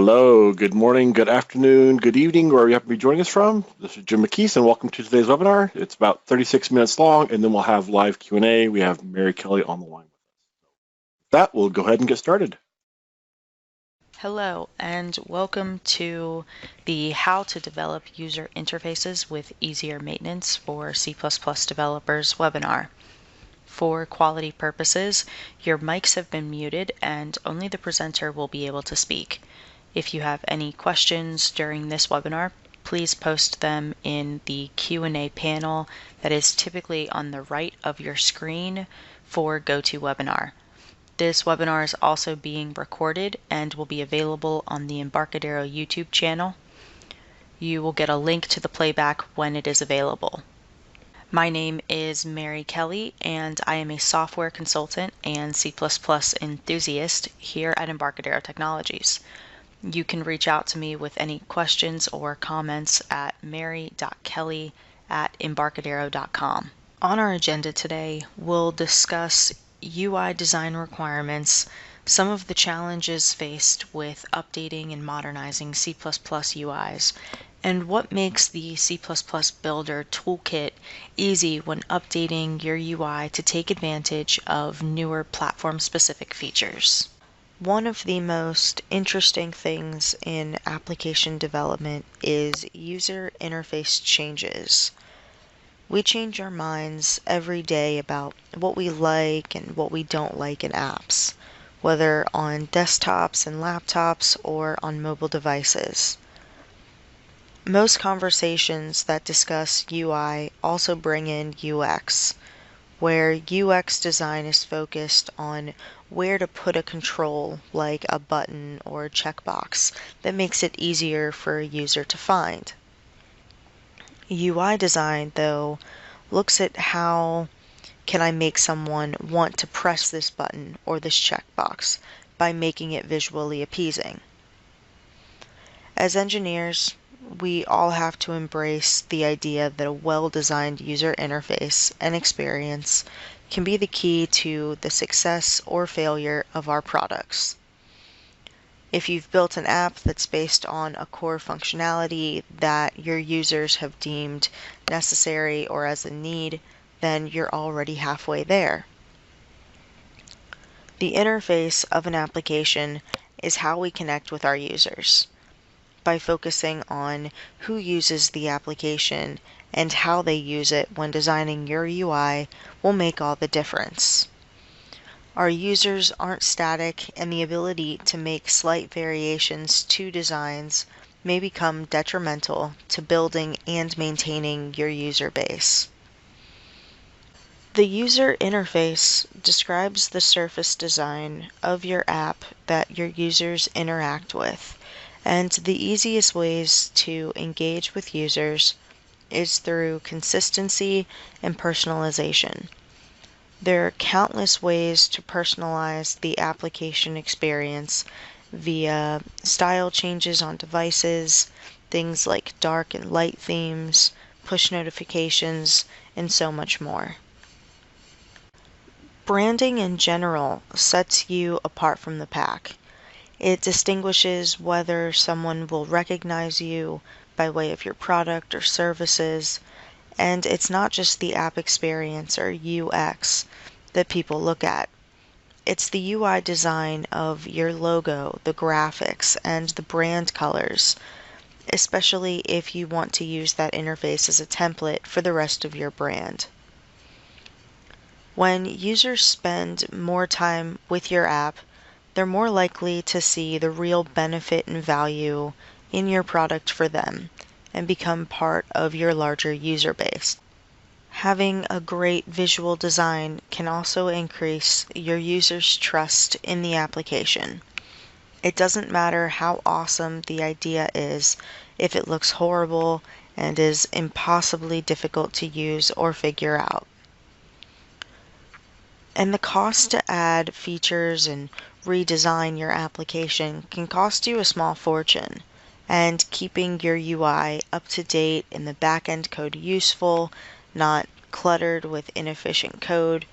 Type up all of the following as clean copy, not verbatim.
Hello, good morning, good afternoon, good evening, wherever you happen to be joining us from. This is Jim McKees, and welcome to today's webinar. It's about 36 minutes long, and then we'll have live Q&A. We have Mary Kelly on the line with us. With that, we'll go ahead and get started. Hello, and welcome to the How to Develop User Interfaces with Easier Maintenance for C++ Developers webinar. For quality purposes, your mics have been muted and only the presenter will be able to speak. If you have any questions during this webinar, please post them in the Q&A panel that is typically on the right of your screen for GoToWebinar. This webinar is also being recorded and will be available on the Embarcadero YouTube channel. You will get a link to the playback when it is available. My name is Mary Kelly, and I am a software consultant and C++ enthusiast here at Embarcadero Technologies. You can reach out to me with any questions or comments at mary.kelly@embarcadero.com. On our agenda today, we'll discuss UI design requirements, some of the challenges faced with updating and modernizing C++ UIs, and what makes the C++ Builder toolkit easy when updating your UI to take advantage of newer platform-specific features. One of the most interesting things in application development is user interface changes. We change our minds every day about what we like and what we don't like in apps, whether on desktops and laptops or on mobile devices. Most conversations that discuss UI also bring in UX, where UX design is focused on where to put a control like a button or a checkbox that makes it easier for a user to find. UI design, though, looks at how can I make someone want to press this button or this checkbox by making it visually appeasing. As engineers, we all have to embrace the idea that a well-designed user interface and experience can be the key to the success or failure of our products. If you've built an app that's based on a core functionality that your users have deemed necessary or as a need, then you're already halfway there. The interface of an application is how we connect with our users. By focusing on who uses the application and how they use it when designing your UI will make all the difference. Our users aren't static, and the ability to make slight variations to designs may become detrimental to building and maintaining your user base. The user interface describes the surface design of your app that your users interact with, and the easiest ways to engage with users is through consistency and personalization. There are countless ways to personalize the application experience via style changes on devices, things like dark and light themes, push notifications, and so much more. Branding in general sets you apart from the pack. It distinguishes whether someone will recognize you by way of your product or services, and it's not just the app experience or UX that people look at. It's the UI design of your logo, the graphics, and the brand colors, especially if you want to use that interface as a template for the rest of your brand. When users spend more time with your app, they're more likely to see the real benefit and value in your product for them and become part of your larger user base. Having a great visual design can also increase your users' trust in the application. It doesn't matter how awesome the idea is if it looks horrible and is impossibly difficult to use or figure out. And the cost to add features and redesign your application can cost you a small fortune, and keeping your UI up to date and the back-end code useful, not cluttered with inefficient code,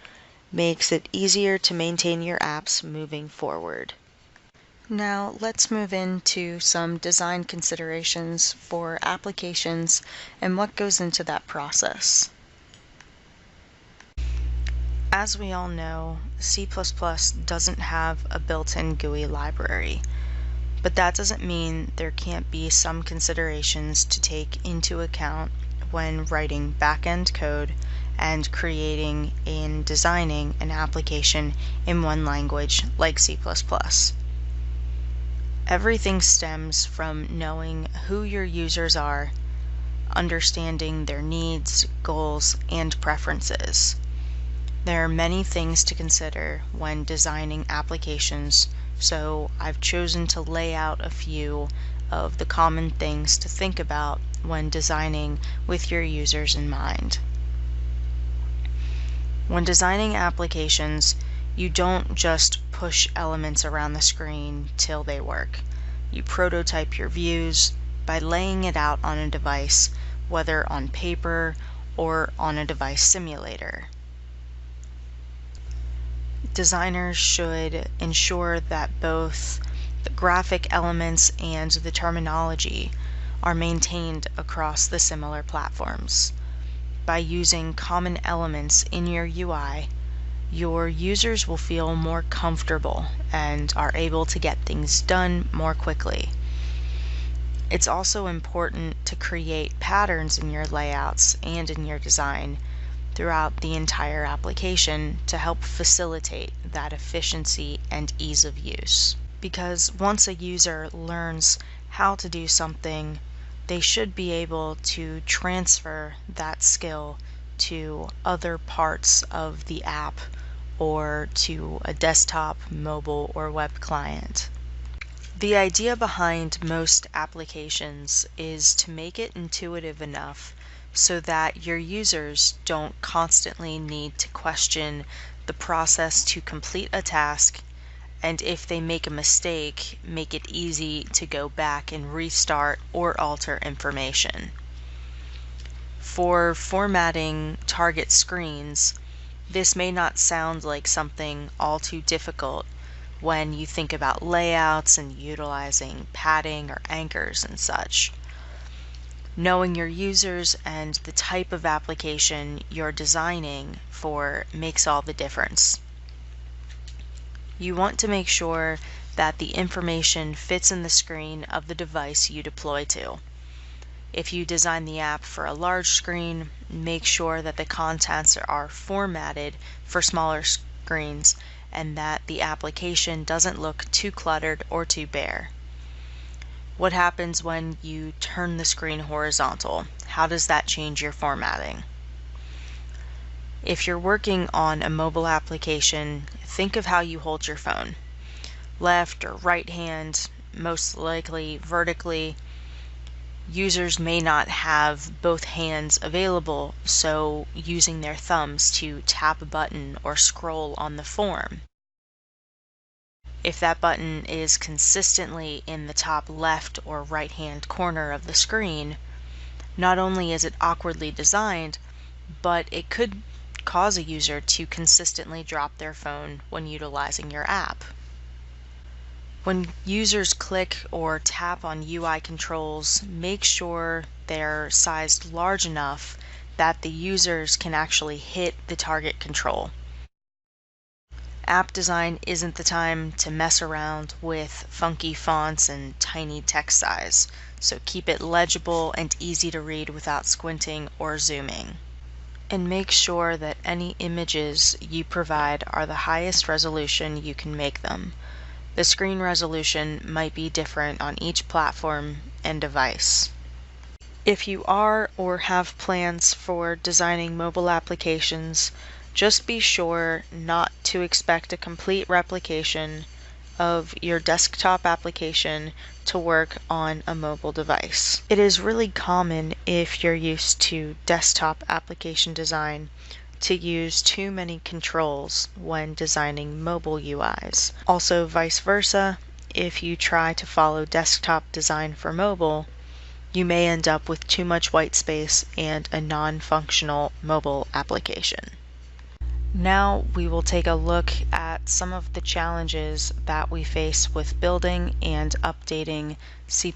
makes it easier to maintain your apps moving forward. Now let's move into some design considerations for applications and what goes into that process. As we all know, C++ doesn't have a built-in GUI library, but that doesn't mean there can't be some considerations to take into account when writing back-end code and creating and designing an application in one language like C++. Everything stems from knowing who your users are, understanding their needs, goals, and preferences. There are many things to consider when designing applications, so I've chosen to lay out a few of the common things to think about when designing with your users in mind. When designing applications, you don't just push elements around the screen till they work. You prototype your views by laying it out on a device, whether on paper or on a device simulator. Designers should ensure that both the graphic elements and the terminology are maintained across the similar platforms. By using common elements in your UI, your users will feel more comfortable and are able to get things done more quickly. It's also important to create patterns in your layouts and in your design throughout the entire application to help facilitate that efficiency and ease of use. Because once a user learns how to do something, they should be able to transfer that skill to other parts of the app or to a desktop, mobile, or web client. The idea behind most applications is to make it intuitive enough so that your users don't constantly need to question the process to complete a task, and if they make a mistake, make it easy to go back and restart or alter information. For formatting target screens, this may not sound like something all too difficult when you think about layouts and utilizing padding or anchors and such. Knowing your users and the type of application you're designing for makes all the difference. You want to make sure that the information fits in the screen of the device you deploy to. If you design the app for a large screen, make sure that the contents are formatted for smaller screens and that the application doesn't look too cluttered or too bare. What happens when you turn the screen horizontal? How does that change your formatting? If you're working on a mobile application, think of how you hold your phone. Left or right hand, most likely vertically. Users may not have both hands available, so using their thumbs to tap a button or scroll on the form. If that button is consistently in the top left or right hand corner of the screen, not only is it awkwardly designed, but it could cause a user to consistently drop their phone when utilizing your app. When users click or tap on UI controls, make sure they're sized large enough that the users can actually hit the target control. App design isn't the time to mess around with funky fonts and tiny text size, so keep it legible and easy to read without squinting or zooming. And make sure that any images you provide are the highest resolution you can make them. The screen resolution might be different on each platform and device. If you are or have plans for designing mobile applications, just be sure not to expect a complete replication of your desktop application to work on a mobile device. It is really common, if you're used to desktop application design, to use too many controls when designing mobile UIs. Also vice versa, if you try to follow desktop design for mobile, you may end up with too much white space and a non-functional mobile application. Now we will take a look at some of the challenges that we face with building and updating C++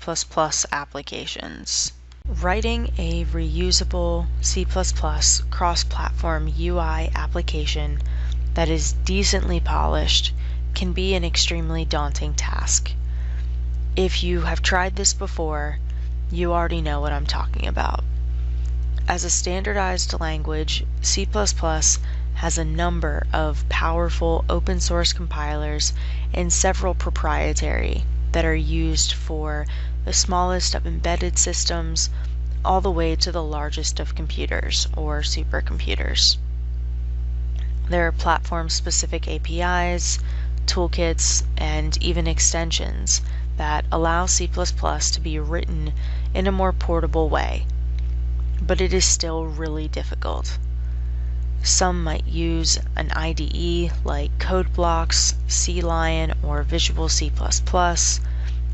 applications. Writing a reusable C++ cross-platform UI application that is decently polished can be an extremely daunting task. If you have tried this before, you already know what I'm talking about. As a standardized language, C++ has a number of powerful open source compilers and several proprietary that are used for the smallest of embedded systems all the way to the largest of computers or supercomputers. There are platform-specific APIs, toolkits, and even extensions that allow C++ to be written in a more portable way, but it is still really difficult. Some might use an IDE like CodeBlocks, CLion, or Visual C++,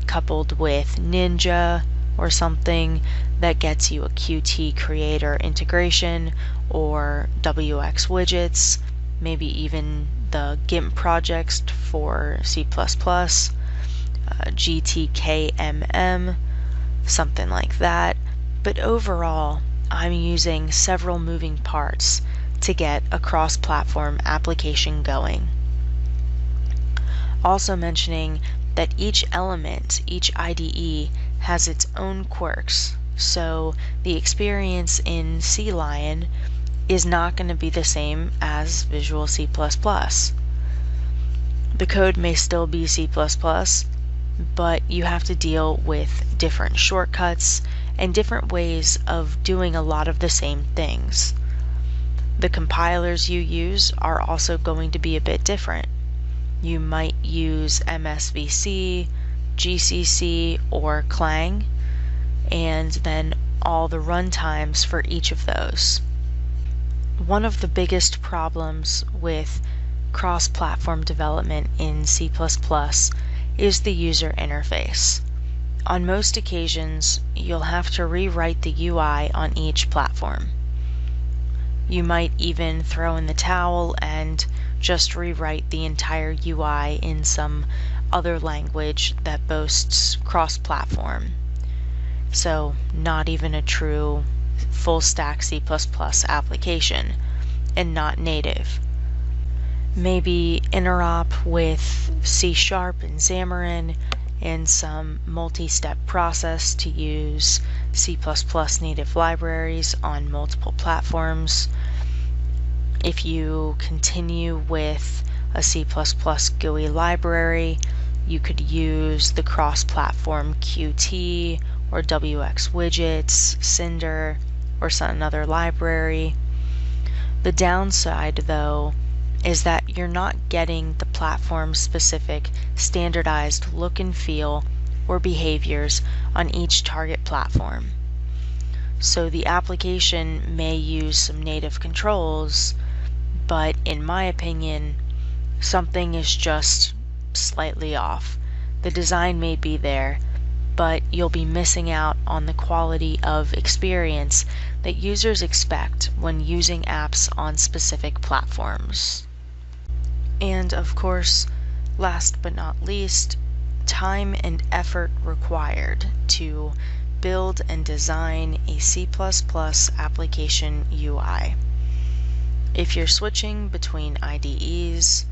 coupled with Ninja or something that gets you a Qt Creator integration or WX widgets, maybe even the GIMP projects for C++, GTKMM, something like that. But overall, I'm using several moving parts to get a cross-platform application going. Also mentioning that each element, each IDE, has its own quirks, so the experience in CLion is not going to be the same as Visual C++. The code may still be C++, but you have to deal with different shortcuts and different ways of doing a lot of the same things. The compilers you use are also going to be a bit different. You might use MSVC, GCC, or Clang, and then all the runtimes for each of those. One of the biggest problems with cross-platform development in C++ is the user interface. On most occasions, you'll have to rewrite the UI on each platform. You might even throw in the towel and just rewrite the entire UI in some other language that boasts cross-platform. So not even a true full-stack C++ application, and not native. Maybe interop with C# and Xamarin and some multi-step process to use C++ native libraries on multiple platforms. If you continue with a C++ GUI library, you could use the cross-platform Qt or WX widgets, Cinder, or another library. The downside, though, is that you're not getting the platform-specific standardized look and feel or behaviors on each target platform. So the application may use some native controls, but in my opinion, something is just slightly off. The design may be there, but you'll be missing out on the quality of experience that users expect when using apps on specific platforms. And of course, last but not least, time and effort required to build and design a C++ application UI. If you're switching between IDEs,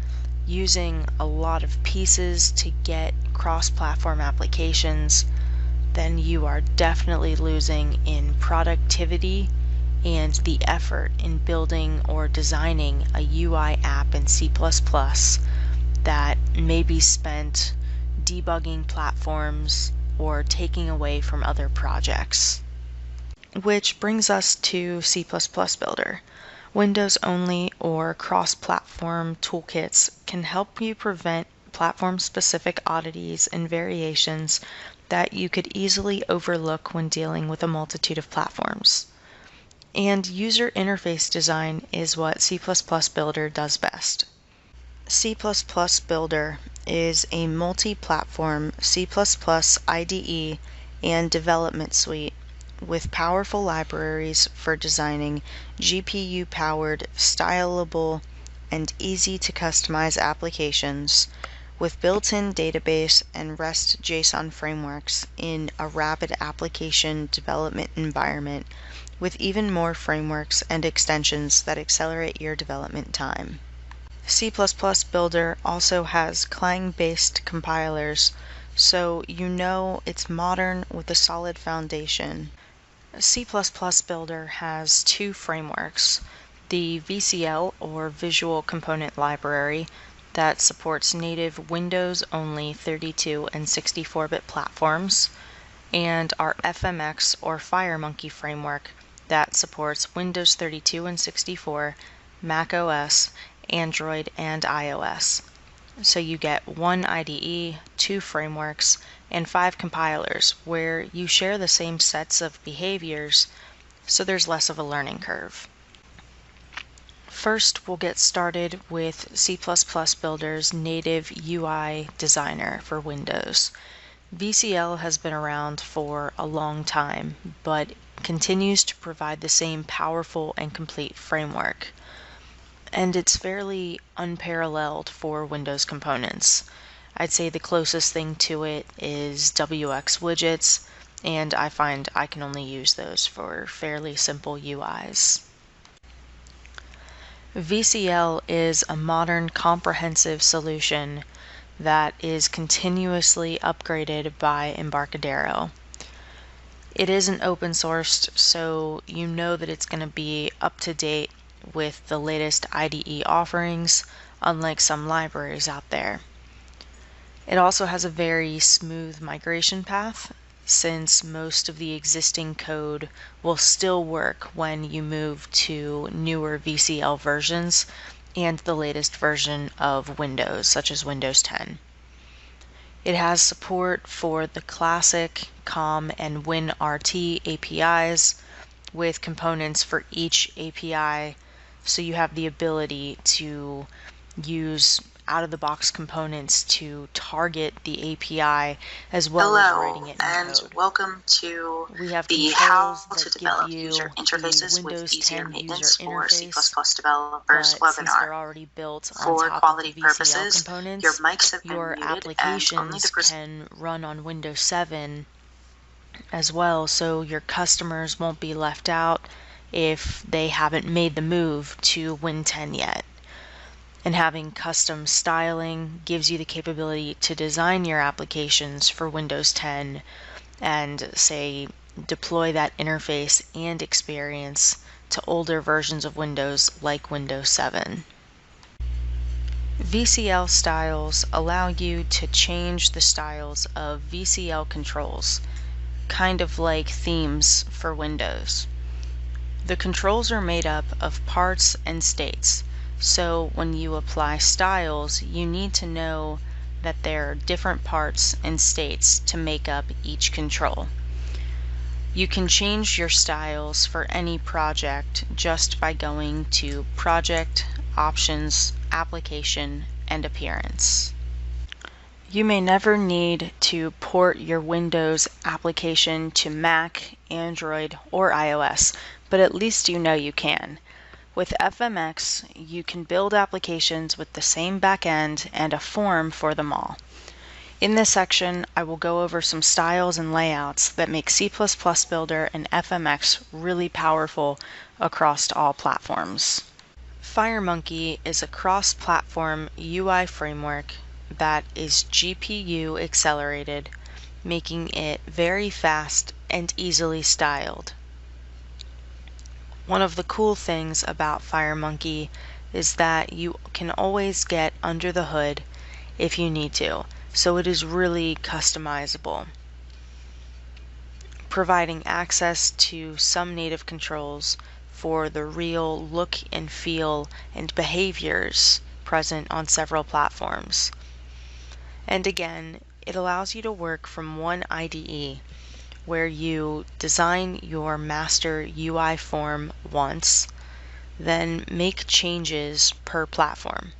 using a lot of pieces to get cross-platform applications, then you are definitely losing in productivity and the effort in building or designing a UI app in C++ that may be spent debugging platforms or taking away from other projects. Which brings us to C++ Builder. Windows-only or cross-platform toolkits can help you prevent platform-specific oddities and variations that you could easily overlook when dealing with a multitude of platforms. And user interface design is what C++ Builder does best. C++ Builder is a multi-platform C++ IDE and development suite with powerful libraries for designing GPU-powered, stylable, and easy to customize applications with built-in database and REST JSON frameworks in a rapid application development environment with even more frameworks and extensions that accelerate your development time. C++Builder also has Clang-based compilers, so you know it's modern with a solid foundation. C++Builder has two frameworks: the VCL, or Visual Component Library, that supports native Windows-only 32 and 64-bit platforms, and our FMX, or FireMonkey framework, that supports Windows 32 and 64, Mac OS, Android, and iOS. So you get one IDE, two frameworks, and 5 compilers where you share the same sets of behaviors, so there's less of a learning curve. First, we'll get started with C++Builder's native UI designer for Windows. VCL has been around for a long time, but continues to provide the same powerful and complete framework. And it's fairly unparalleled for Windows components. I'd say the closest thing to it is WX widgets, and I find I can only use those for fairly simple UIs. VCL is a modern, comprehensive solution that is continuously upgraded by Embarcadero. It isn't open sourced, so you know that it's going to be up to date with the latest IDE offerings, unlike some libraries out there. It also has a very smooth migration path, since most of the existing code will still work when you move to newer VCL versions and the latest version of Windows, such as Windows 10. It has support for the classic COM and WinRT APIs, with components for each API, so you have the ability to use out-of-the-box components to target the API as well as writing it in and code. Welcome to We have the How controls to that Develop give you User the Interfaces with Windows Easier 10 Maintenance user for C++ interface, Developers but since they're webinar. already built on For top quality of the VCL purposes, components, your mics have been your muted and only applications the can run on Windows 7 as well, so your customers won't be left out if they haven't made the move to Win 10 yet. And having custom styling gives you the capability to design your applications for Windows 10 and, say, deploy that interface and experience to older versions of Windows like Windows 7. VCL styles allow you to change the styles of VCL controls, kind of like themes for Windows. The controls are made up of parts and states, so when you apply styles, you need to know that there are different parts and states to make up each control. You can change your styles for any project just by going to Project, Options, Application, and Appearance. You may never need to port your Windows application to Mac, Android, or iOS, but at least you know you can. With FMX, you can build applications with the same backend and a form for them all. In this section, I will go over some styles and layouts that make C++Builder and FMX really powerful across all platforms. FireMonkey is a cross-platform UI framework that is GPU accelerated, making it very fast and easily styled. One of the cool things about FireMonkey is that you can always get under the hood if you need to, so it is really customizable, providing access to some native controls for the real look and feel and behaviors present on several platforms. And again, it allows you to work from one IDE where you design your master UI form once, then make changes per platform.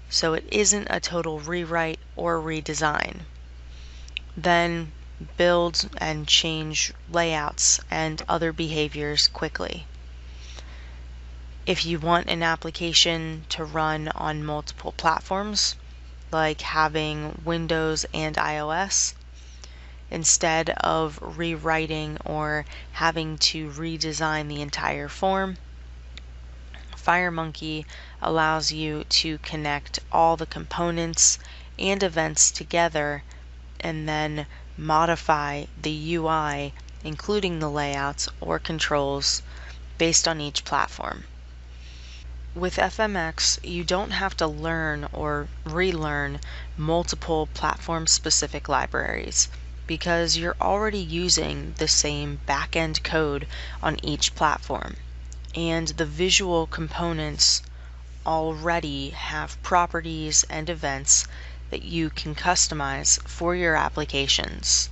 So it isn't a total rewrite or redesign. Then build and change layouts and other behaviors quickly. If you want an application to run on multiple platforms, like having Windows and iOS, instead of rewriting or having to redesign the entire form, FireMonkey allows you to connect all the components and events together and then modify the UI, including the layouts or controls, based on each platform. With FMX, you don't have to learn or relearn multiple platform-specific libraries because you're already using the same back-end code on each platform, and the visual components already have properties and events that you can customize for your applications.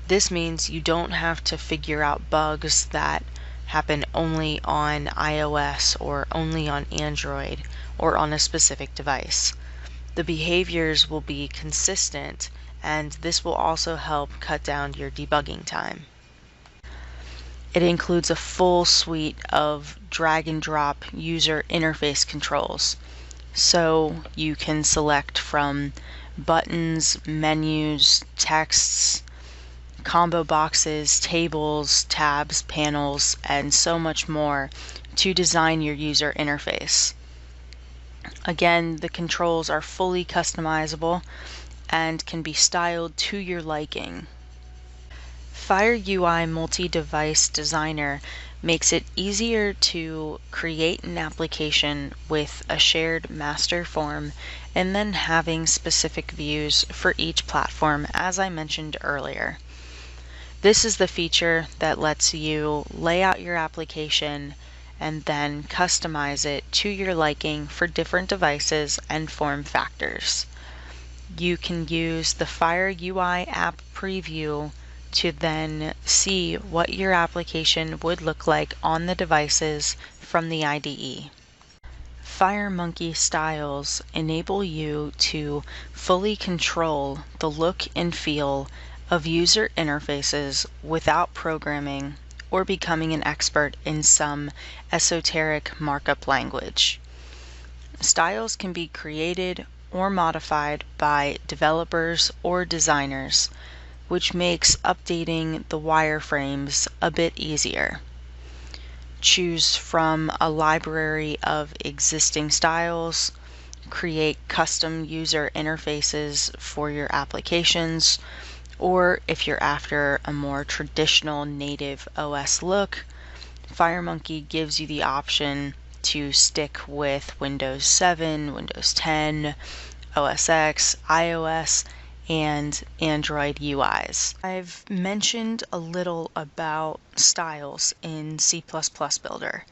This means you don't have to figure out bugs that happen only on iOS or only on Android or on a specific device. The behaviors will be consistent, and this will also help cut down your debugging time. It includes a full suite of drag and drop user interface controls. So you can select from buttons, menus, texts, combo boxes, tables, tabs, panels, and so much more to design your user interface. Again, the controls are fully customizable and can be styled to your liking. FireUI MultiDevice Designer makes it easier to create an application with a shared master form and then having specific views for each platform, as I mentioned earlier. This is the feature that lets you lay out your application and then customize it to your liking for different devices and form factors. You can use the FireUI app preview to then see what your application would look like on the devices from the IDE. FireMonkey styles enable you to fully control the look and feel of user interfaces without programming or becoming an expert in some esoteric markup language. Styles can be created or modified by developers or designers, which makes updating the wireframes a bit easier. Choose from a library of existing styles, create custom user interfaces for your applications, or if you're after a more traditional native OS look, FireMonkey gives you the option to stick with Windows 7, Windows 10, OS X, iOS, and Android UIs. I've mentioned a little about styles in CBuilder,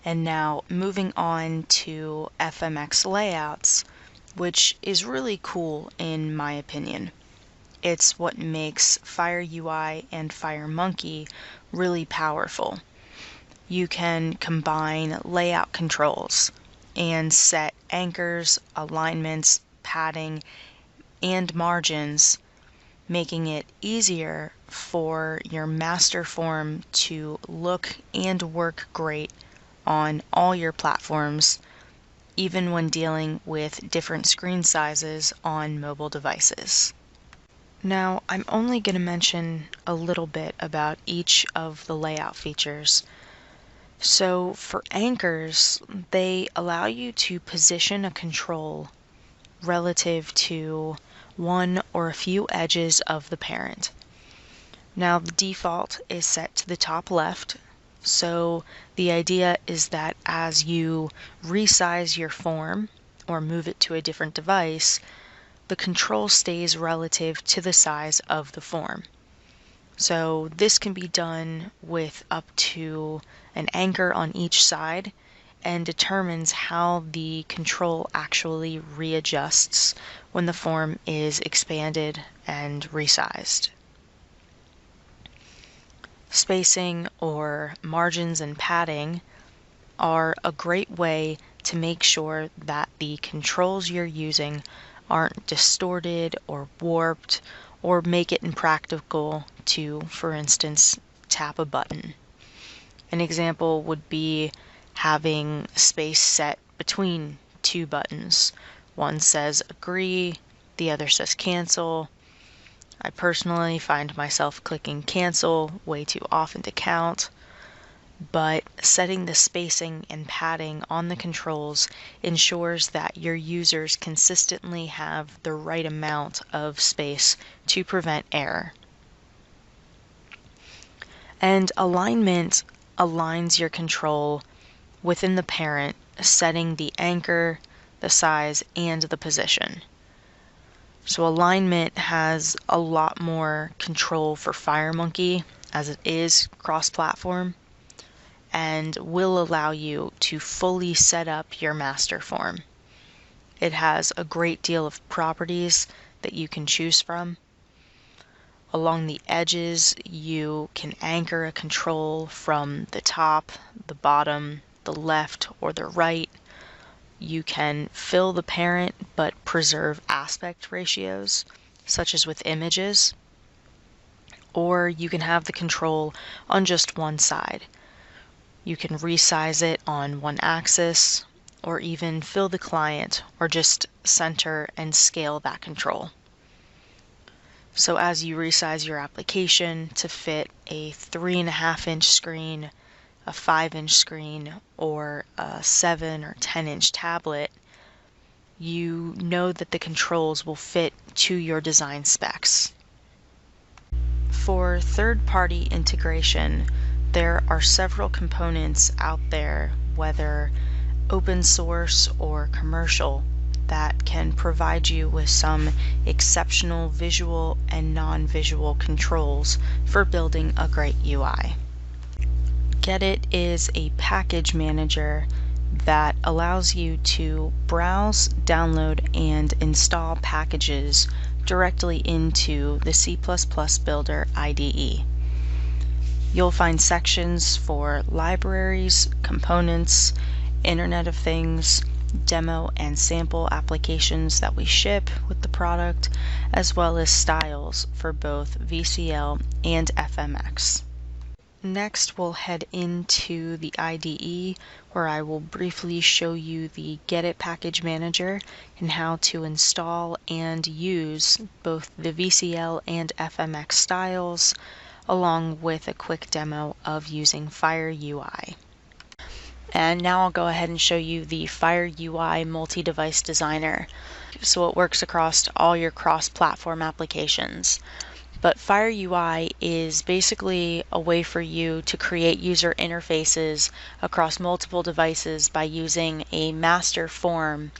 and now moving on to FMX layouts, which is really cool in my opinion. It's what makes FireUI and FireMonkey really powerful. You can combine layout controls and set anchors, alignments, padding, and margins, making it easier for your master form to look and work great on all your platforms, even when dealing with different screen sizes on mobile devices. Now, I'm only going to mention a little bit about each of the layout features. So for anchors, they allow you to position a control relative to one or a few edges of the parent. Now the default is set to the top left, so the idea is that as you resize your form or move it to a different device, the control stays relative to the size of the form. So this can be done with up to an anchor on each side and determines how the control actually readjusts when the form is expanded and resized. Spacing or margins and padding are a great way to make sure that the controls you're using aren't distorted or warped or make it impractical to, for instance, tap a button. An example would be having space set between two buttons. One says agree, the other says cancel. I personally find myself clicking cancel way too often to count, but setting the spacing and padding on the controls ensures that your users consistently have the right amount of space to prevent error. And alignment aligns your control within the parent, setting the anchor, the size, and the position. So alignment has a lot more control for FireMonkey as it is cross-platform, and will allow you to fully set up your master form. It has a great deal of properties that you can choose from. Along the edges, you can anchor a control from the top, the bottom, the left, or the right. You can fill the parent but preserve aspect ratios, such as with images. Or you can have the control on just one side. You can resize it on one axis, or even fill the client, or just center and scale that control. So as you resize your application to fit a 3.5-inch screen, a 5-inch screen, or a 7 or 10-inch tablet, you know that the controls will fit to your design specs. For third-party integration, there are several components out there, whether open source or commercial, that can provide you with some exceptional visual and non-visual controls for building a great UI. Gedit is a package manager that allows you to browse, download, and install packages directly into the C++ Builder IDE. You'll find sections for libraries, components, Internet of Things, demo and sample applications that we ship with the product, as well as styles for both VCL and FMX. Next, we'll head into the IDE, where I will briefly show you the Gedit package manager and how to install and use both the VCL and FMX styles, along with a quick demo of using FireUI. And now I'll go ahead and show you the FireUI multi-device designer. So it works across all your cross-platform applications. But FireUI is basically a way for you to create user interfaces across multiple devices by using a master form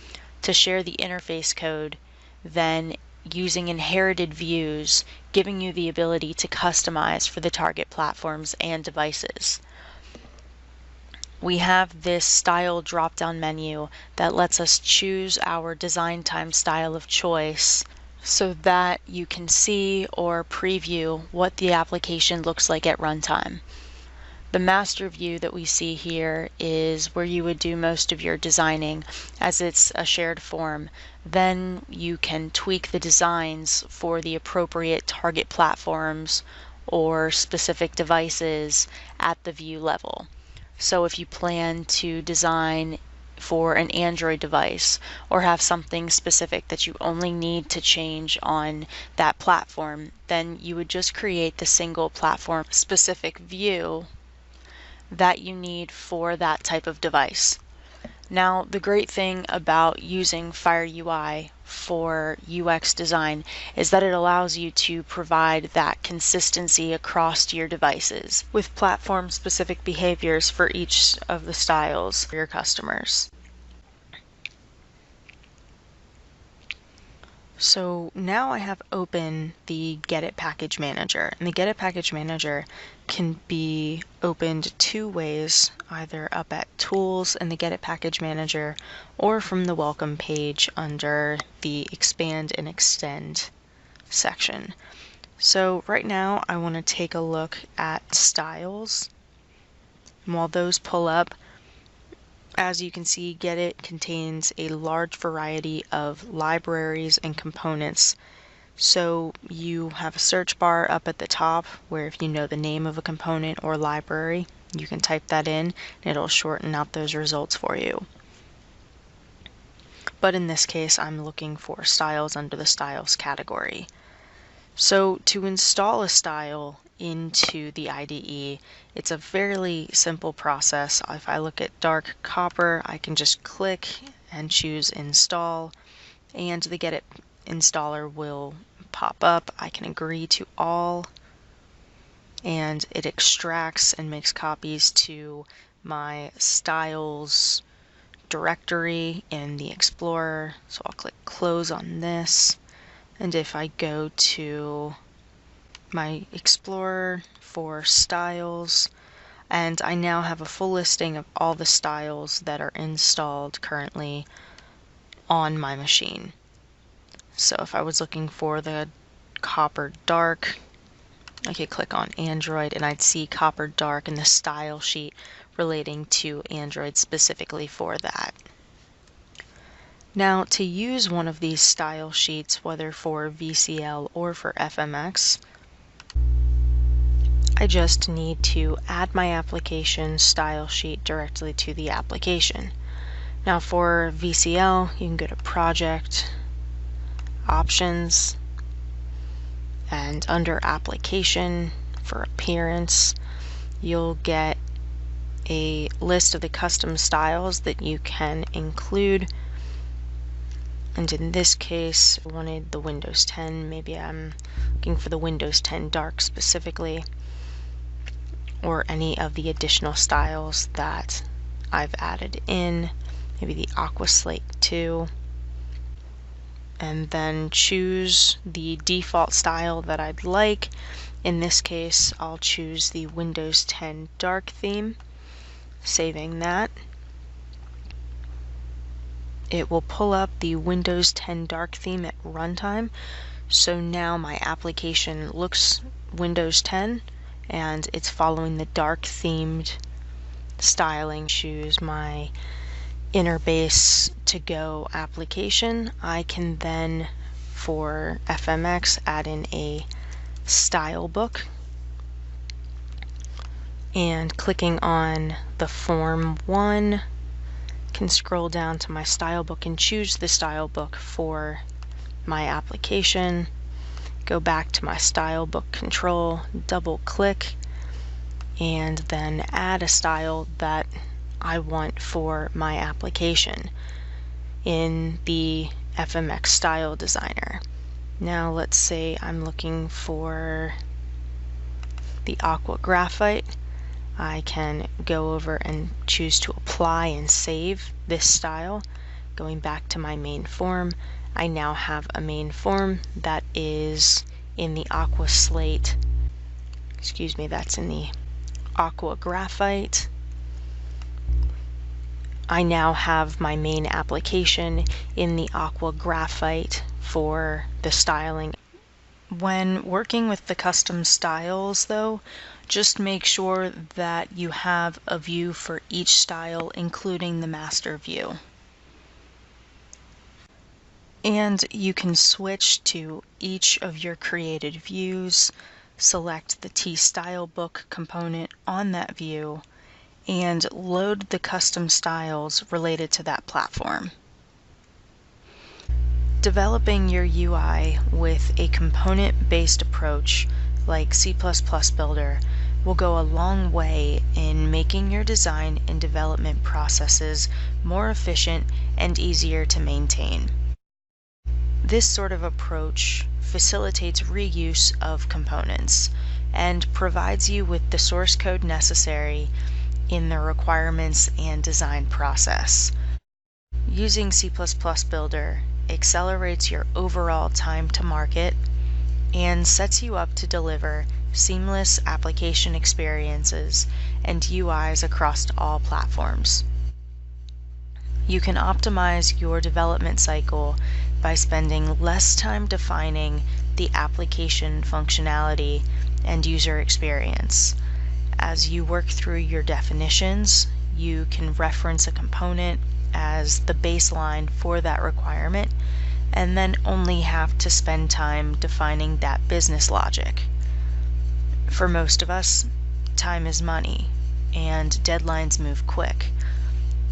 to share the interface code, then using inherited views, giving you the ability to customize for the target platforms and devices. We have this style drop-down menu that lets us choose our design time style of choice so that you can see or preview what the application looks like at runtime. The master view that we see here is where you would do most of your designing, as it's a shared form. Then you can tweak the designs for the appropriate target platforms or specific devices at the view level. So if you plan to design for an Android device or have something specific that you only need to change on that platform, then you would just create the single platform specific view that you need for that type of device. Now, the great thing about using FireUI for UX design is that it allows you to provide that consistency across your devices with platform-specific behaviors for each of the styles for your customers. So now I have open the Gedit package manager, and the Gedit package manager can be opened two ways, either up at Tools in the Gedit package manager or from the Welcome page under the Expand and Extend section. So right now I want to take a look at styles, and while those pull up, as you can see, Gedit contains a large variety of libraries and components. So you have a search bar up at the top where if you know the name of a component or library, You can type that in and it'll shorten out those results for you. But in this case, I'm looking for styles under the styles category. So to install a style into the IDE, it's a fairly simple process. If I look at dark copper, I can just click and choose install, and the Get It installer will pop up. I can agree to all, and it extracts and makes copies to my styles directory in the Explorer. So I'll click close on this. And if I go to my Explorer for styles, and I now have a full listing of all the styles that are installed currently on my machine. So if I was looking for the copper dark, I could click on Android and I'd see copper dark in the style sheet relating to Android specifically for that. Now, to use one of these style sheets, whether for VCL or for FMX, I just need to add my application style sheet directly to the application. Now for VCL, you can go to Project, Options, and under Application for Appearance, you'll get a list of the custom styles that you can include. And in this case, I wanted the Windows 10. Maybe I'm looking for the Windows 10 Dark specifically, or any of the additional styles that I've added in, maybe the Aqua Slate 2, and then choose the default style that I'd like. In this case, I'll choose the Windows 10 Dark theme, saving that. It will pull up the Windows 10 Dark theme at runtime. So now my application looks Windows 10 and it's following the dark themed styling. Choose my inner base to go application. I can then, for FMX, add in a style book. And clicking on the Form 1, can scroll down to my style book and choose the style book for my application. Go back to my style book control, double click, and then add a style that I want for my application in the FMX style designer. Now let's say I'm looking for the aqua graphite. I can go over and choose to apply and save this style. Going back to my main form, I now have a main form that is in the aqua slate, that's in the aqua graphite. I now have my main application in the aqua graphite for the styling. When working with the custom styles though, just make sure that you have a view for each style, including the master view. And you can switch to each of your created views, select the T-Style Book component on that view, and load the custom styles related to that platform. Developing your UI with a component-based approach like C++Builder will go a long way in making your design and development processes more efficient and easier to maintain. This sort of approach facilitates reuse of components and provides you with the source code necessary in the requirements and design process. Using C++Builder accelerates your overall time to market and sets you up to deliver seamless application experiences and UIs across all platforms. You can optimize your development cycle by spending less time defining the application functionality and user experience. As you work through your definitions, you can reference a component as the baseline for that requirement and then only have to spend time defining that business logic. For most of us, time is money, and deadlines move quick.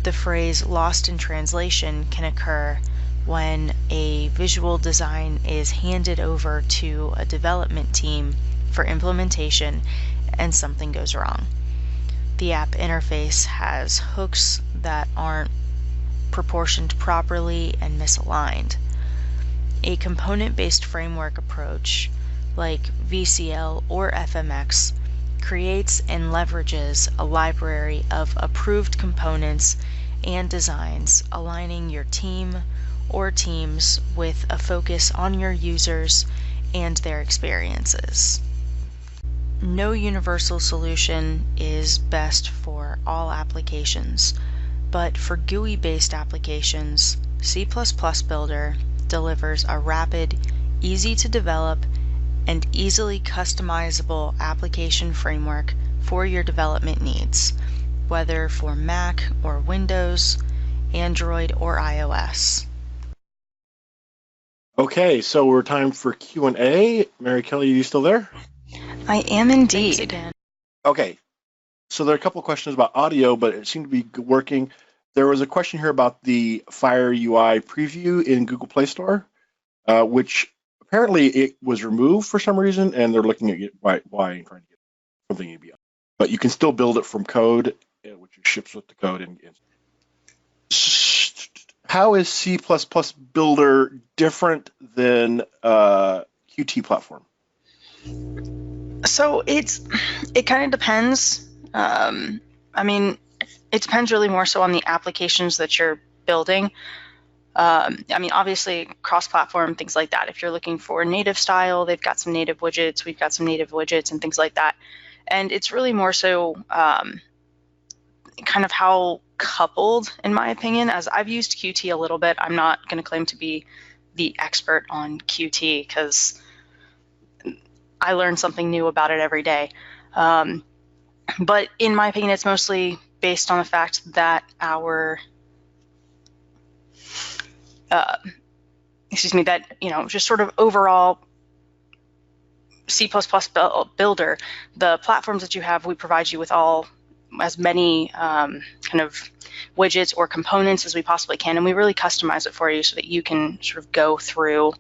The phrase lost in translation can occur when a visual design is handed over to a development team for implementation and something goes wrong. The app interface has hooks that aren't proportioned properly and misaligned. A component-based framework approach, like VCL or FMX, creates and leverages a library of approved components and designs, aligning your team or teams with a focus on your users and their experiences. No universal solution is best for all applications, but for GUI-based applications, C++ Builder delivers a rapid, easy-to-develop, and easily customizable application framework for your development needs, whether for Mac or Windows, Android or iOS. Okay, so we're time for Q&A. Mary Kelly, are you still there? I am indeed. Okay, so there are a couple of questions about audio, but it seemed to be working. There was a question here about the FireUI preview in Google Play Store, which apparently it was removed for some reason, and they're looking at why and trying to get something to be up. But you can still build it from code, which ships with the code. And how is C++ Builder different than Qt platform? So it kind of depends. I mean, it depends really more so on the applications that you're building. I mean, obviously, cross-platform, things like that. If you're looking for native style, they've got some native widgets. We've got some native widgets and things like that. And it's really more so kind of how coupled, in my opinion, as I've used Qt a little bit. I'm not going to claim to be the expert on Qt because I learn something new about it every day. But in my opinion, it's mostly based on the fact that our just sort of overall C++ Builder, the platforms that you have, we provide you with as many kind of widgets or components as we possibly can, and we really customize it for you so that you can sort of go through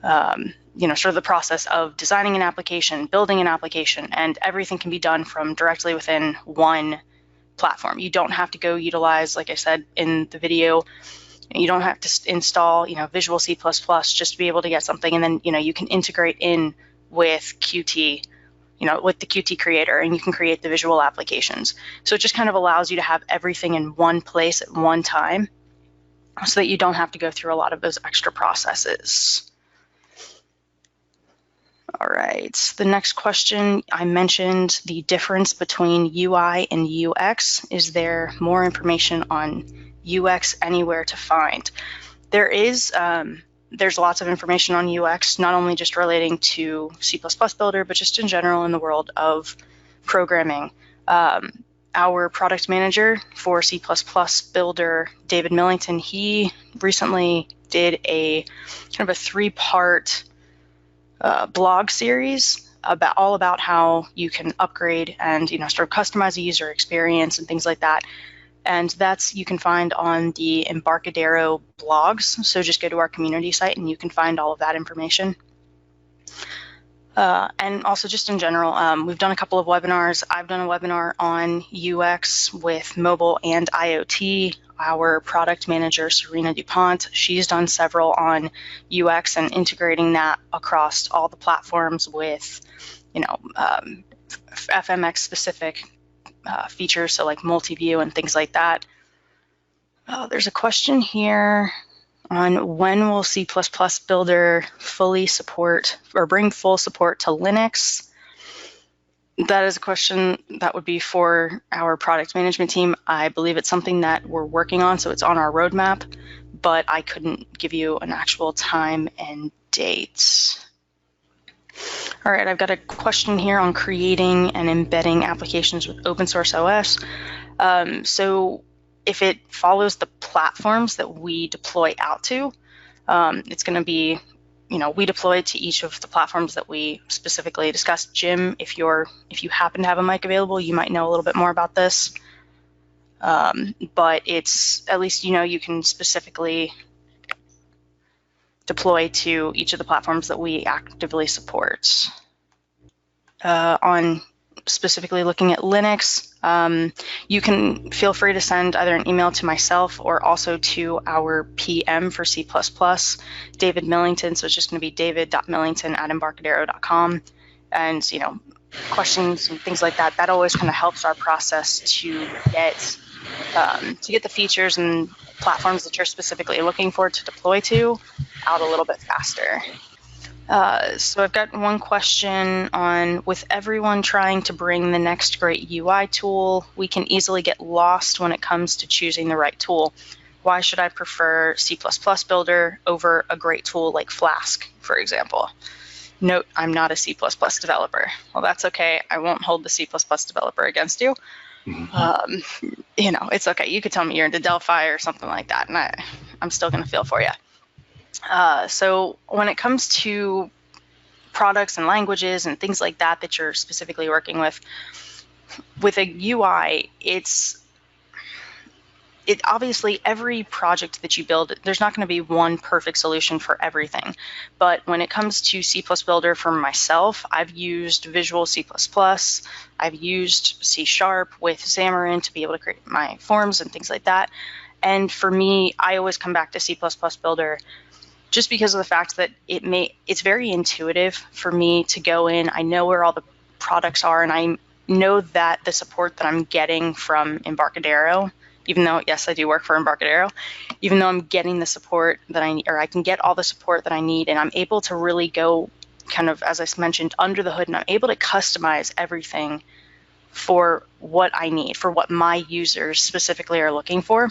sort of the process of designing an application, building an application, and everything can be done from directly within one platform. You don't have to go utilize, like I said in the video, you don't have to install, Visual C++ just to be able to get something, and then, you can integrate in with Qt, with the Qt creator, and you can create the visual applications. So it just kind of allows you to have everything in one place at one time so that you don't have to go through a lot of those extra processes. All right, the next question, I mentioned the difference between UI and UX. Is there more information on UX anywhere to find? There's lots of information on UX, not only just relating to C++ Builder, but just in general in the world of programming. Our product manager for C++ Builder, David Millington, he recently did a kind of a 3-part blog series all about how you can upgrade and sort of customize a user experience and things like that. And you can find on the Embarcadero blogs. So just go to our community site and you can find all of that information. And also just in general, we've done a couple of webinars. I've done a webinar on UX with mobile and IoT. Our product manager, Serena DuPont, she's done several on UX and integrating that across all the platforms with, FMX specific features, so like multi-view and things like that. There's a question here on when will C++ Builder fully support or bring full support to Linux. That is a question that would be for our product management team. I believe it's something that we're working on, so it's on our roadmap, but I couldn't give you an actual time and date. All right, I've got a question here on creating and embedding applications with open source OS. So if it follows the platforms that we deploy out to, it's going to be we deploy to each of the platforms that we specifically discussed. Jim, if you happen to have a mic available, you might know a little bit more about this. But it's, at least you can specifically deploy to each of the platforms that we actively support. On specifically looking at Linux, you can feel free to send either an email to myself or also to our PM for C++, David Millington. So it's just going to be david.millington@embarcadero.com. And, questions and things like that, that always kind of helps our process to get the features and platforms that you're specifically looking for to deploy to out a little bit faster. So I've got one question on, with everyone trying to bring the next great UI tool, we can easily get lost when it comes to choosing the right tool. Why should I prefer C++Builder over a great tool like Flask, for example? Note, I'm not a C++ developer. Well, that's okay. I won't hold the C++ developer against you. It's okay. You could tell me you're into Delphi or something like that, and I'm still going to feel for you. So when it comes to products and languages and things like that that you're specifically working with a UI, obviously every project that you build, there's not going to be one perfect solution for everything. But when it comes to CPuilder for myself, I've used Visual C++, I've used C# with Xamarin to be able to create my forms and things like that. And for me, I always come back to CPuilder just because of the fact that it's very intuitive for me to go in. I know where all the products are, and I know that the support that I'm getting from Embarcadero, even though, yes, I do work for Embarcadero, even though I'm getting the support that I need, or I can get all the support that I need, and I'm able to really go kind of, as I mentioned, under the hood, and I'm able to customize everything for what I need, for what my users specifically are looking for.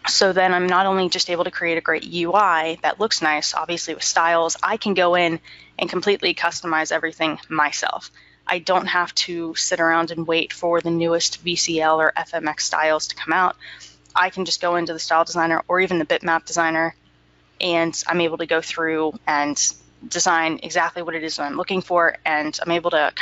So then I'm not only just able to create a great UI that looks nice, obviously with styles, I can go in and completely customize everything myself. I don't have to sit around and wait for the newest VCL or FMX styles to come out. I can just go into the style designer or even the bitmap designer, and I'm able to go through and design exactly what it is that I'm looking for, and I'm able to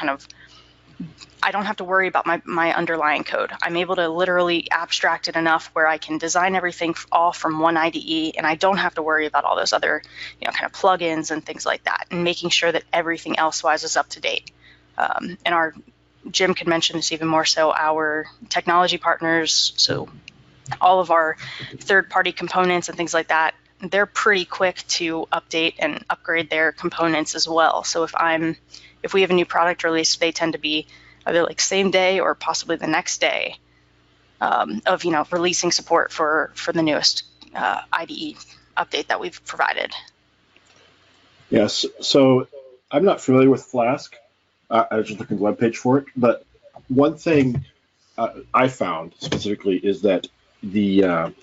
I don't have to worry about my underlying code. I'm able to literally abstract it enough where I can design everything all from one IDE, and I don't have to worry about all those other, kind of plugins and things like that, and making sure that everything else-wise is up to date. And Jim could mention this even more so, our technology partners, so all of our third-party components and things like that, they're pretty quick to update and upgrade their components as well. So if we have a new product release, they tend to be either like same day or possibly the next day of releasing support for the newest IDE update that we've provided. Yes, so I'm not familiar with Flask. I was just looking at the webpage for it, but one thing I found specifically is that the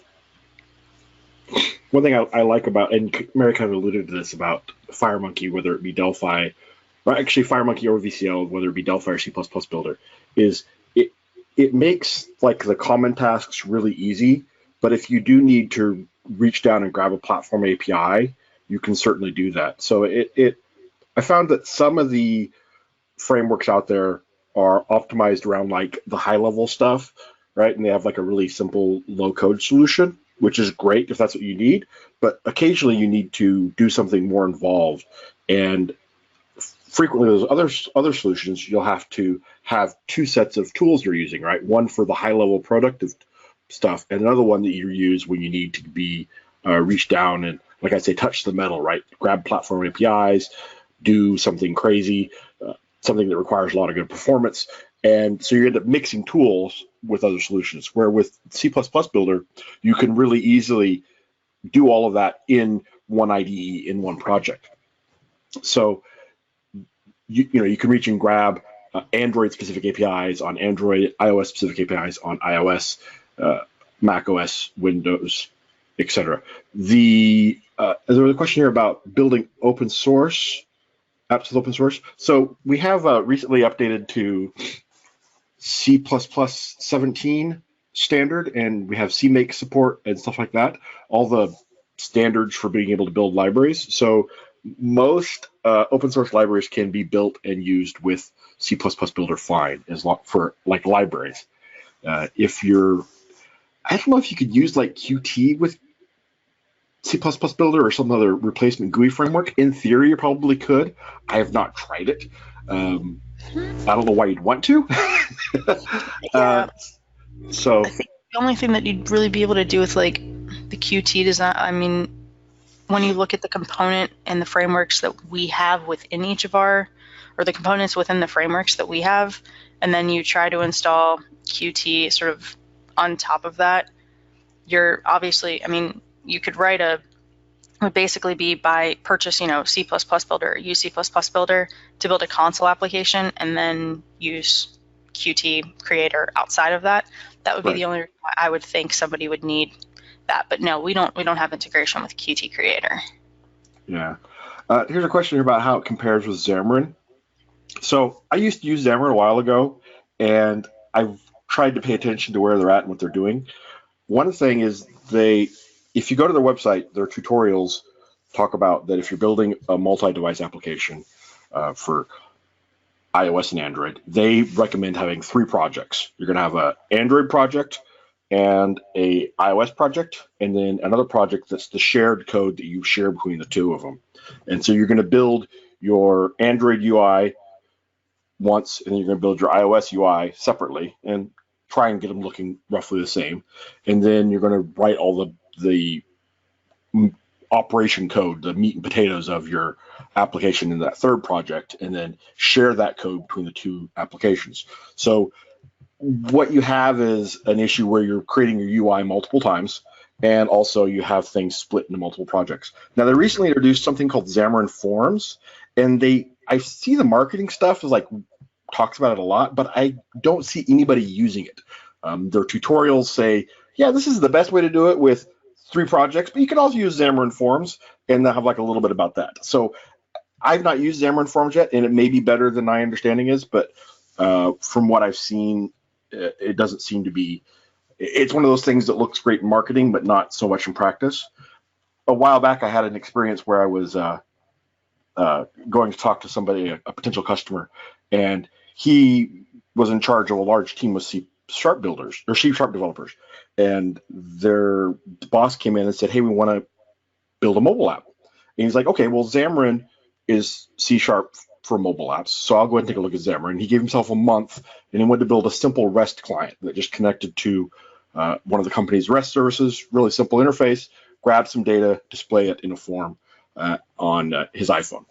one thing I like about, and Mary kind of alluded to this about FireMonkey, whether it be Delphi, or actually FireMonkey or VCL, whether it be Delphi or CPuilder, is it makes like the common tasks really easy. But if you do need to reach down and grab a platform API, you can certainly do that. So I found that some of the frameworks out there are optimized around like the high level stuff, right? And they have like a really simple low code solution, which is great if that's what you need. But occasionally you need to do something more involved, and frequently those other solutions, you'll have to have two sets of tools you're using, right? One for the high level productive stuff, and another one that you use when you need to be reach down and, like I say, touch the metal, right? Grab platform APIs, do something crazy, something that requires a lot of good performance. And so you end up mixing tools with other solutions, where with CPuilder, you can really easily do all of that in one IDE, in one project. So you can reach and grab Android-specific APIs on Android, iOS-specific APIs on iOS, Mac OS, Windows, etc. There was a question here about building open source apps with open source. So we have recently updated to C++ 17 standard, and we have CMake support and stuff like that. All the standards for being able to build libraries. So most open source libraries can be built and used with C++ Builder fine, as long for like libraries. If you're, I don't know if you could use like Qt with C++ Builder or some other replacement GUI framework. In theory, you probably could. I have not tried it. I don't know why you'd want to. So I think the only thing that you'd really be able to do with like the Qt design, I mean, when you look at the component and the frameworks that we have within each of our, or the components within the frameworks that we have, and then you try to install Qt sort of on top of that, you're obviously, I mean, you could write would basically be by purchase, C++ Builder, or use C++ Builder to build a console application, and then use Qt Creator outside of that. That would be the only reason I would think somebody would need that. But no, we don't have integration with Qt Creator. Yeah. Here's a question about how it compares with Xamarin. So I used to use Xamarin a while ago, and I've tried to pay attention to where they're at and what they're doing. One thing is if you go to their website, their tutorials talk about that if you're building a multi-device application for iOS and Android, they recommend having 3 projects. You're going to have an Android project and a iOS project, and then another project that's the shared code that you share between the two of them. And so you're going to build your Android UI once, and then you're going to build your iOS UI separately and try and get them looking roughly the same. And then you're going to write all the operation code, the meat and potatoes of your application in that third project, and then share that code between the 2 applications. So what you have is an issue where you're creating your UI multiple times, and also you have things split into multiple projects. Now, they recently introduced something called Xamarin Forms, and I see the marketing stuff is like talks about it a lot, but I don't see anybody using it. Their tutorials say, yeah, this is the best way to do it with 3 projects, but you can also use Xamarin Forms, and they'll have like a little bit about that. So I've not used Xamarin Forms yet, and it may be better than my understanding is, but from what I've seen, it doesn't seem to be. It's one of those things that looks great in marketing, but not so much in practice. A while back, I had an experience where I was going to talk to somebody, a potential customer, and he was in charge of a large team of C# builders or C# developers, and their boss came in and said, "Hey, we want to build a mobile app." And he's like, "Okay, well, Xamarin is C# for mobile apps, so I'll go ahead and take a look at Xamarin." He gave himself a month, and he went to build a simple REST client that just connected to one of the company's REST services. Really simple interface. Grab some data, display it in a form on his iPhone.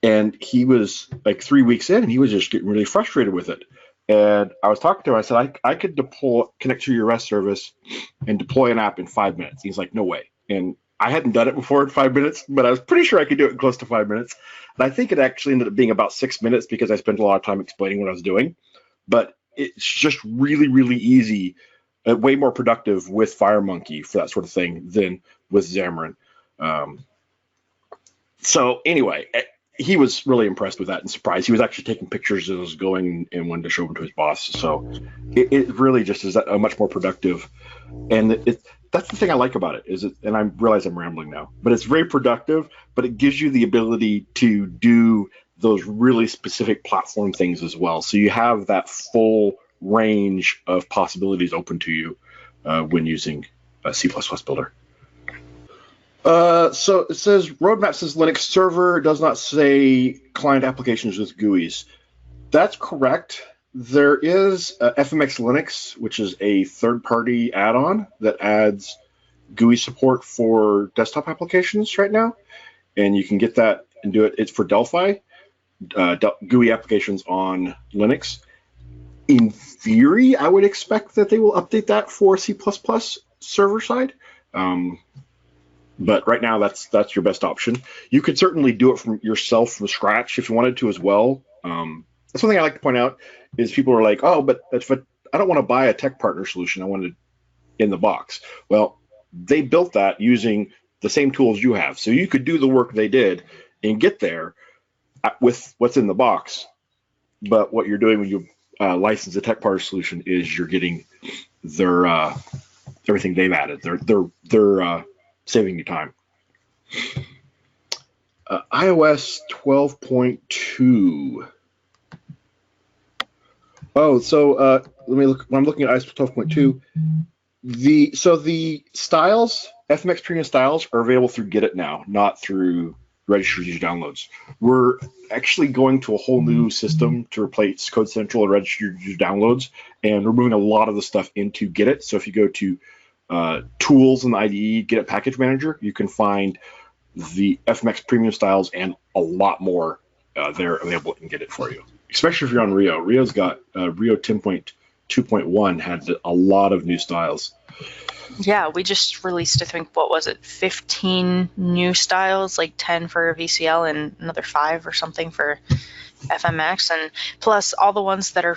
And he was like 3 weeks in, and he was just getting really frustrated with it. And I was talking to him. I said, I could connect to your REST service and deploy an app in 5 minutes. He's like, no way. And I hadn't done it before in 5 minutes, but I was pretty sure I could do it in close to 5 minutes. And I think it actually ended up being about 6 minutes because I spent a lot of time explaining what I was doing. But it's just really, really easy, way more productive with FireMonkey for that sort of thing than with Xamarin. So anyway, he was really impressed with that and surprised. He was actually taking pictures as it was going and wanted to show them to his boss. So it really just is a much more productive. And that's the thing I like about it, and I realize I'm rambling now, but it's very productive, but it gives you the ability to do those really specific platform things as well. So you have that full range of possibilities open to you when using C++ Builder. So it says roadmap says Linux server, does not say client applications with GUIs. That's correct. There is FMX Linux, which is a third-party add-on that adds GUI support for desktop applications right now, and you can get that and do it. It's for Delphi, GUI applications on Linux. In theory, I would expect that they will update that for C++ server side. But right now, that's your best option. You could certainly do it from yourself from scratch if you wanted to as well. That's one thing I like to point out is people are like, oh, but I don't want to buy a tech partner solution. I want it in the box. Well, they built that using the same tools you have. So you could do the work they did and get there with what's in the box. But what you're doing when you license a tech partner solution is you're getting their everything they've added. They're saving you time. iOS 12.2. Oh, so let me look. When I'm looking at iOS 12.2, the styles, FMX Premium styles, are available through Get It now, not through registered user downloads. We're actually going to a whole new system to replace Code Central and registered user downloads, and we're moving a lot of the stuff into Get It. So if you go to Tools in the IDE, Get It Package Manager, you can find the FMX Premium styles and a lot more there available in Get It for you. Especially if you're on Rio. Rio's got Rio 10.2.1 had a lot of new styles. Yeah, we just released, I think, what was it, 15 new styles, like 10 for VCL and another 5 or something for FMX, and plus all the ones that are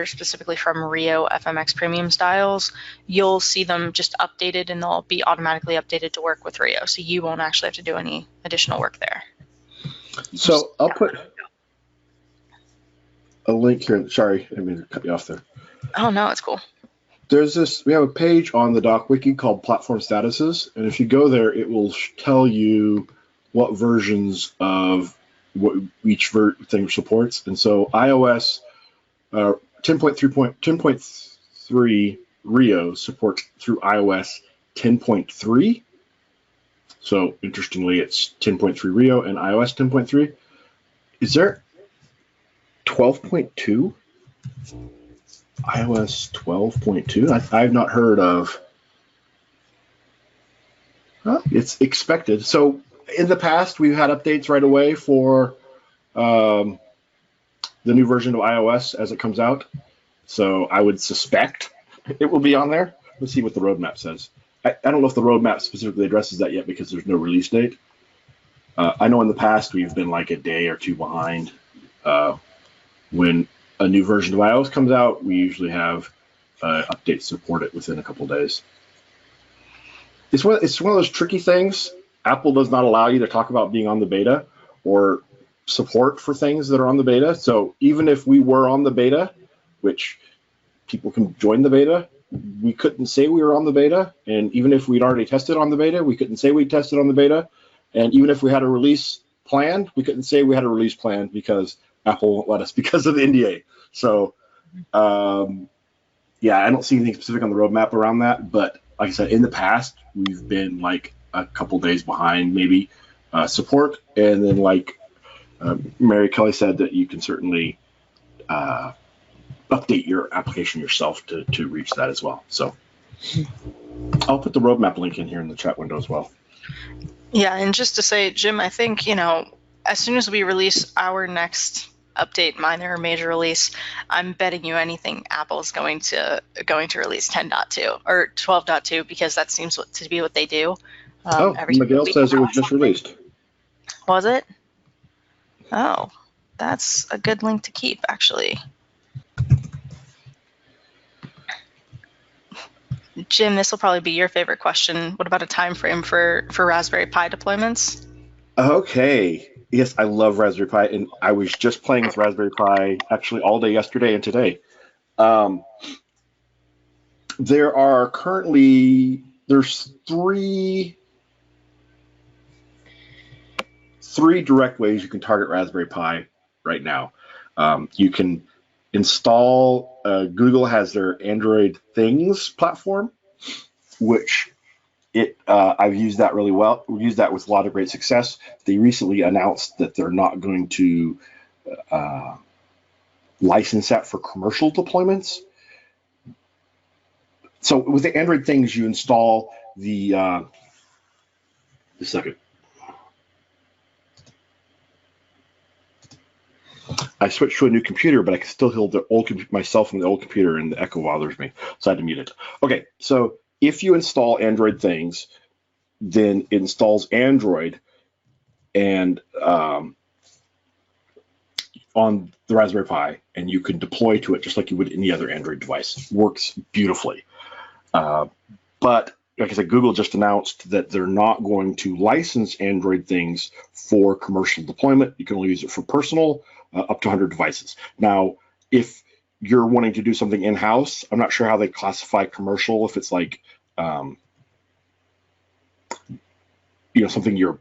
specifically from Rio FMX Premium styles, you'll see them just updated and they'll be automatically updated to work with Rio, so you won't actually have to do any additional work there. So I'll put a link here. Sorry, I mean to cut you off there. Oh no, it's cool. We have a page on the Doc Wiki called Platform Statuses, and if you go there, it will tell you what versions of what each thing supports. And so iOS 10.3 Rio supports through iOS 10.3. So interestingly, it's 10.3 Rio and iOS 10.3. Is there 12.2? iOS 12.2? I've not heard of. It's expected. So in the past, we've had updates right away for the new version of iOS as it comes out. So I would suspect it will be on there. Let's see what the roadmap says. I don't know if the roadmap specifically addresses that yet because there's no release date. I know in the past we've been like a day or two behind. When a new version of iOS comes out, we usually have updates support it within a couple days. It's one of those tricky things. Apple does not allow you to talk about being on the beta or support for things that are on the beta. So even if we were on the beta, which people can join the beta, we couldn't say we were on the beta. And even if we'd already tested on the beta, we couldn't say we tested on the beta. And even if we had a release planned, we couldn't say we had a release plan because Apple won't let us because of the NDA. So, yeah, I don't see anything specific on the roadmap around that. But like I said, in the past, we've been like a couple days behind maybe support. And then like Mary Kelly said that you can certainly update your application yourself to reach that as well. So I'll put the roadmap link in here in the chat window as well. Yeah, and just to say, Jim, I think, as soon as we release our next update, minor or major release, I'm betting you anything Apple's going to release 10.2 or 12.2 because that seems to be what they do. Miguel says it was just released. Was it? Oh, that's a good link to keep, actually. Jim, this will probably be your favorite question. What about a time frame for Raspberry Pi deployments? Okay. Yes, I love Raspberry Pi, and I was just playing with Raspberry Pi actually all day yesterday and today. There's three direct ways you can target Raspberry Pi right now. You can install, Google has their Android Things platform, which I've used that really well. We've used that with a lot of great success. They recently announced that they're not going to license that for commercial deployments. So with the Android Things, you install the second. I switched to a new computer, but I can still hear the old myself from the old computer, and the echo bothers me, so I had to mute it. Okay, so if you install Android Things, then it installs Android and on the Raspberry Pi, and you can deploy to it just like you would any other Android device. Works beautifully. But like I said, Google just announced that they're not going to license Android Things for commercial deployment. You can only use it for personal, up to 100 devices. Now, if you're wanting to do something in-house, I'm not sure how they classify commercial, if it's like, something you're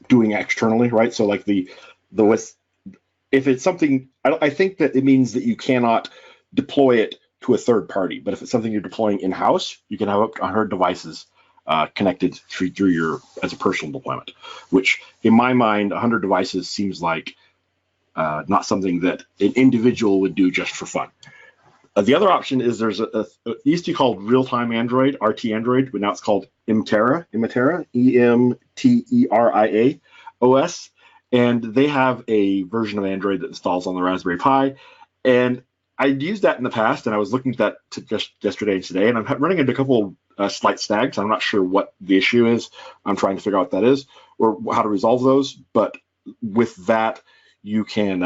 doing externally, right? So like if it's something, I think that it means that you cannot deploy it to a third party. But if it's something you're deploying in-house, you can have up to 100 devices connected through your as a personal deployment, which in my mind, 100 devices seems like not something that an individual would do just for fun. The other option is there's it used to be called Real-Time Android, RT Android, but now it's called Emterra, EMTERRIA OS. And they have a version of Android that installs on the Raspberry Pi. And I'd used that in the past, and I was looking at that just yesterday and today, and I'm running into a couple slight snags. I'm not sure what the issue is. I'm trying to figure out what that is or how to resolve those. But with that, you can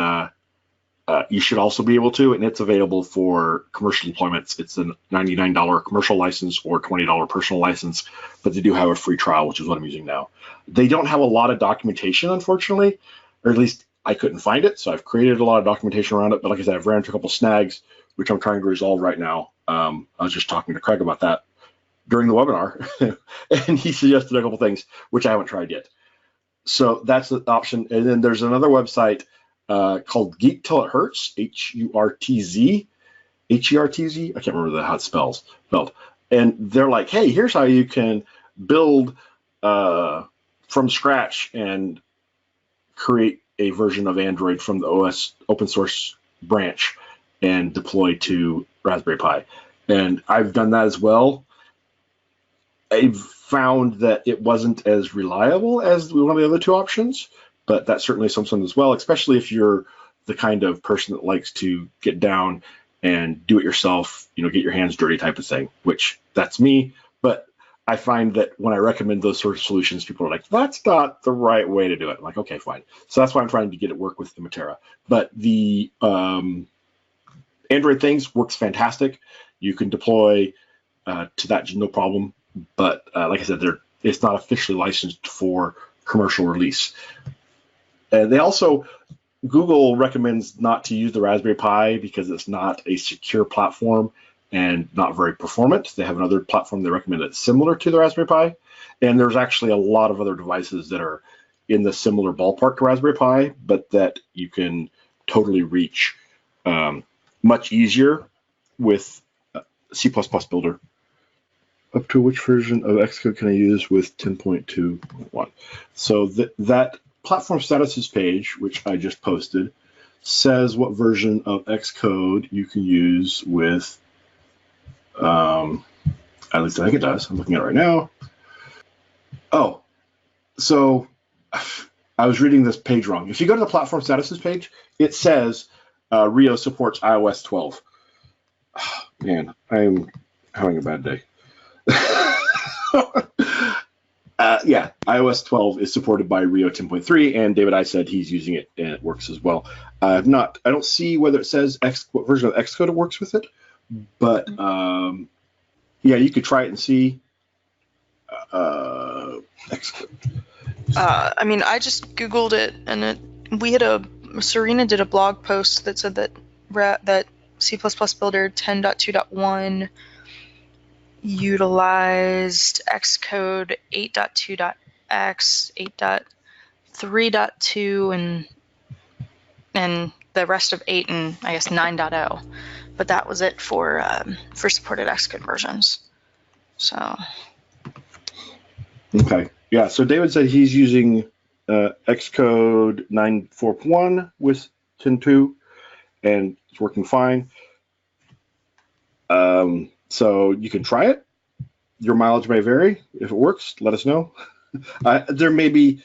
you should also be able to, and it's available for commercial deployments. It's a $99 commercial license or $20 personal license, but they do have a free trial, which is what I'm using now. They don't have a lot of documentation, unfortunately, or at least I couldn't find it. So I've created a lot of documentation around it. But like I said, I've ran into a couple snags, which I'm trying to resolve right now. I was just talking to Craig about that during the webinar, and he suggested a couple things, which I haven't tried yet. So that's the option. And then there's another website called Geek Till It Hurts, HURTZ, HERTZ. I can't remember how it's spelled. And they're like, hey, here's how you can build from scratch and create a version of Android from the OS open source branch and deploy to Raspberry Pi. And I've done that as well. I've found that it wasn't as reliable as one of the other two options, but that's certainly something as well, especially if you're the kind of person that likes to get down and do it yourself, get your hands dirty type of thing, which that's me. But I find that when I recommend those sort of solutions, people are like, that's not the right way to do it. I'm like, okay, fine. So that's why I'm trying to get it work with Embarcadero. But the Android things works fantastic. You can deploy to that no problem. But like I said, it's not officially licensed for commercial release. And they also, Google recommends not to use the Raspberry Pi because it's not a secure platform and not very performant. They have another platform they recommend that's similar to the Raspberry Pi. And there's actually a lot of other devices that are in the similar ballpark to Raspberry Pi, but that you can totally reach much easier with C++ Builder. Up to which version of Xcode can I use with 10.2.1? So that platform statuses page, which I just posted, says what version of Xcode you can use with, at least I think it does. I'm looking at it right now. Oh, so I was reading this page wrong. If you go to the platform statuses page, it says Rio supports iOS 12. Oh, man, I'm having a bad day. Yeah, iOS 12 is supported by Rio 10.3, and David I said he's using it and it works as well. I don't see whether it says what version of Xcode it works with it, but yeah, you could try it and see. Xcode. I mean, I just Googled it, and Serena did a blog post that said that C++ Builder 10.2.1 utilized Xcode 8.2.x, 8.3.2, and the rest of 8 and I guess 9.0. But that was it for supported Xcode versions. So. Okay. Yeah. So David said he's using Xcode 9.4.1 with 10.2, and it's working fine. So you can try it. Your mileage may vary. If it works, let us know. There may be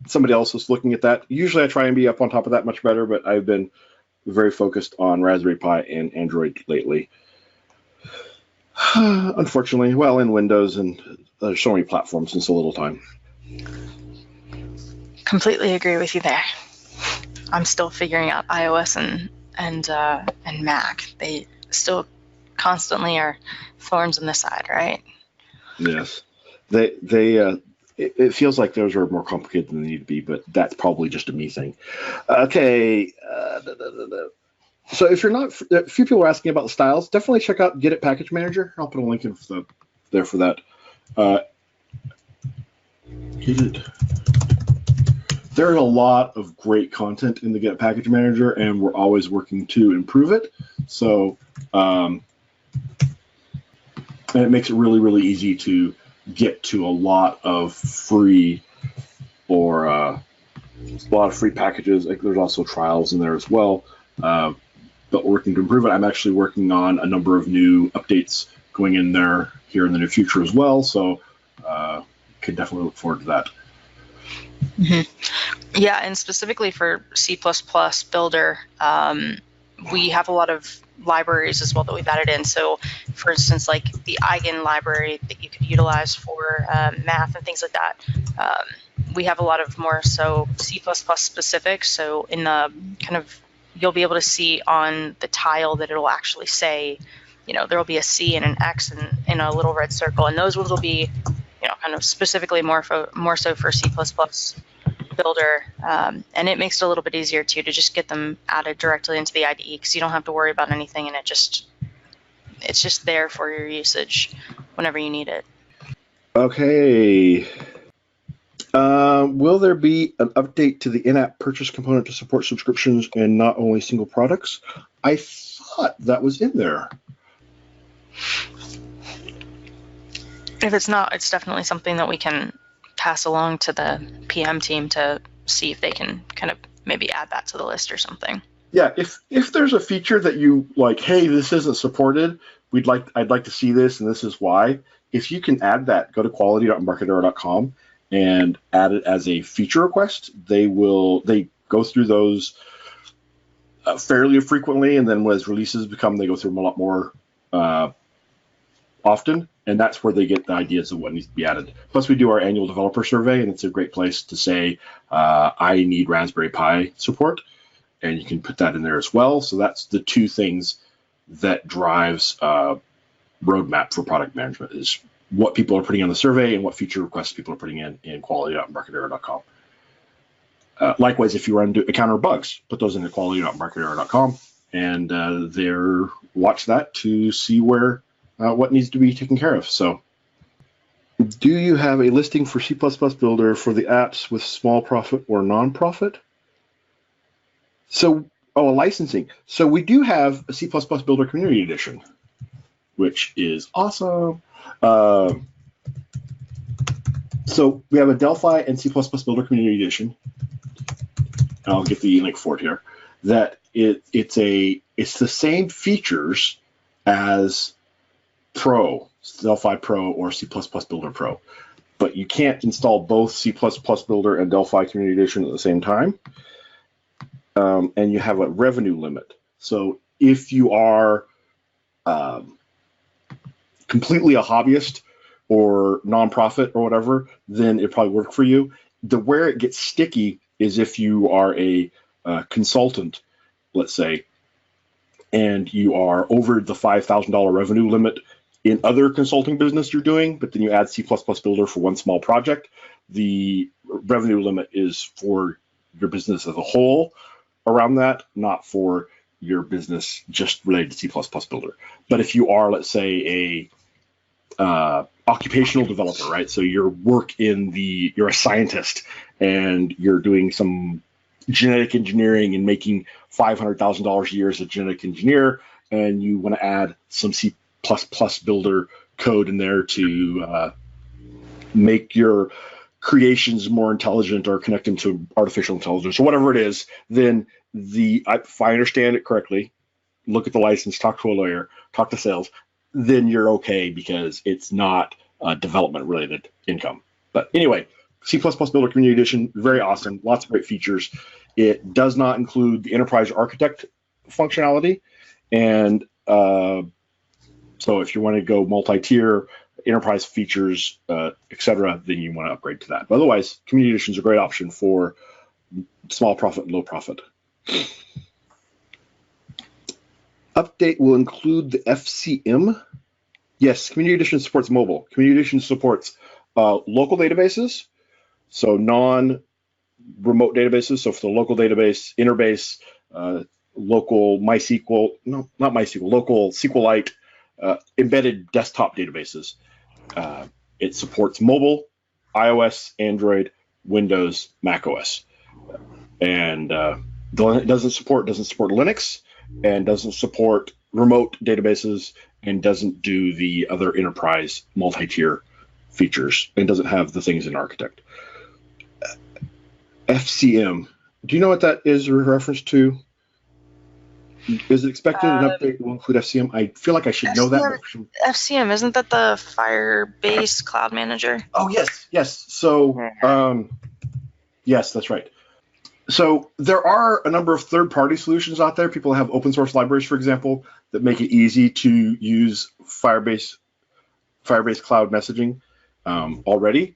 somebody else that's looking at that. Usually I try and be up on top of that much better, but I've been very focused on Raspberry Pi and Android lately. Unfortunately, well, in Windows, and there's so many platforms in so little time. Completely agree with you there. I'm still figuring out iOS and Mac. They still constantly are thorns in the side, right? Yes, it feels like those are more complicated than they need to be, but that's probably just a me thing. Okay, so if you're not, a few people are asking about the styles. Definitely check out Get It Package Manager. I'll put a link in there for that. Get It there's a lot of great content in the Get Package Manager, and we're always working to improve it. So, and it makes it really, really easy to get to a lot of free or a lot of free packages. Like, there's also trials in there as well. But working to improve it. I'm actually working on a number of new updates going in there here in the near future as well. So, can definitely look forward to that. Mm-hmm. Yeah, and specifically for C++ Builder, we have a lot of libraries as well that we've added in. So, for instance, like the Eigen library that you could utilize for math and things like that. We have a lot of more so C++ specific. So in the kind of, you'll be able to see on the tile that it'll actually say, there will be a C and an X in a little red circle, and those ones will be, kind of specifically more so for C++ Builder, and it makes it a little bit easier too to just get them added directly into the IDE, because you don't have to worry about anything, and it's just there for your usage whenever you need it. Okay. Will there be an update to the in-app purchase component to support subscriptions and not only single products? I thought that was in there. If it's not, it's definitely something that we can pass along to the PM team to see if they can kind of maybe add that to the list or something. Yeah, if there's a feature that you like, hey, this isn't supported, I'd like to see this, and this is why. If you can add that, go to quality.embarcadero.com and add it as a feature request. They go through those fairly frequently, and then as releases become, they go through them a lot more often, and that's where they get the ideas of what needs to be added. Plus, we do our annual developer survey, and it's a great place to say, I need Raspberry Pi support, and you can put that in there as well. So that's the two things that drives roadmap for product management, is what people are putting on the survey and what feature requests people are putting in quality.embarcadero.com. Likewise, if you encounter bugs, put those into quality.embarcadero.com and watch that to see where what needs to be taken care of. So, do you have a listing for C++ Builder for the apps with small profit or non-profit? So, licensing. So we do have a C++ Builder Community Edition, which is awesome. So we have a Delphi and C++ Builder Community Edition. And I'll get the link for it here. That it's the same features as Pro, Delphi Pro or C++ Builder Pro, but you can't install both C++ Builder and Delphi Community Edition at the same time. And you have a revenue limit. So if you are completely a hobbyist or nonprofit or whatever, then it probably work for you. Where it gets sticky is if you are a consultant, let's say, and you are over the $5,000 revenue limit in other consulting business you're doing, but then you add C++ Builder for one small project, the revenue limit is for your business as a whole around that, not for your business just related to C++ Builder. But if you are, let's say, a occupational developer, right? So you're a scientist and you're doing some genetic engineering and making $500,000 a year as a genetic engineer, and you want to add some C++ Builder code in there to make your creations more intelligent or connect them to artificial intelligence or whatever it is, then if I understand it correctly, look at the license, talk to a lawyer, talk to sales, then you're okay because it's not development-related income. But anyway, C++ Builder Community Edition, very awesome, lots of great features. It does not include the Enterprise Architect functionality, and so if you want to go multi-tier, enterprise features, etc., then you want to upgrade to that. But otherwise, Community Edition is a great option for small profit and low profit. Update will include the FCM. Yes, Community Edition supports mobile. Community Edition supports local databases, so non-remote databases. So for the local database, Interbase, local MySQL, no, not MySQL, local SQLite, embedded desktop databases. It supports mobile, iOS, Android, Windows, macOS. And it doesn't support Linux, and doesn't support remote databases, and doesn't do the other enterprise multi-tier features, and doesn't have the things in Architect. FCM. Do you know what that is a reference to? Is it expected an update will include FCM? I feel like I should know that. FCM, isn't that the Firebase Cloud Manager? Oh, yes. So, yes, that's right. So there are a number of third-party solutions out there. People have open source libraries, for example, that make it easy to use Firebase Cloud Messaging already.